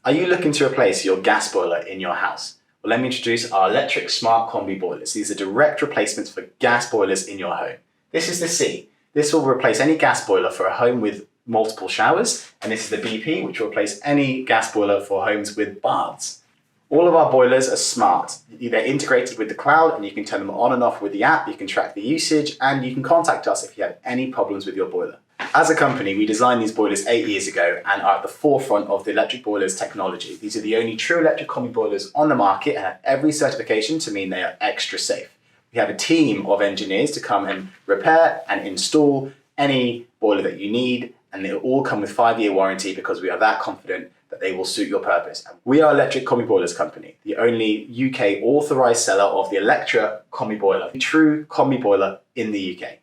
Are you looking to replace your gas boiler in your house? Well, let me introduce our electric smart combi boilers. These are direct replacements for gas boilers in your home. This is the C. This will replace any gas boiler for a home with multiple showers, and this is the BP, which will replace any gas boiler for homes with baths. All of our boilers are smart. They're integrated with the cloud, and you can turn them on and off with the app. You can track the usage, and you can contact us if you have any problems with your boiler. As a company, we designed these boilers 8 years ago and are at the forefront of the electric boilers technology. These are the only true electric combi boilers on the market and have every certification to mean they are extra safe. We have a team of engineers to come and repair and install any boiler that you need, and they all come with 5-year warranty because we are that confident that they will suit your purpose. We are Electric Combi Boilers Company, the only UK authorised seller of the ELEKTRA Combi Boiler, a true combi boiler in the UK.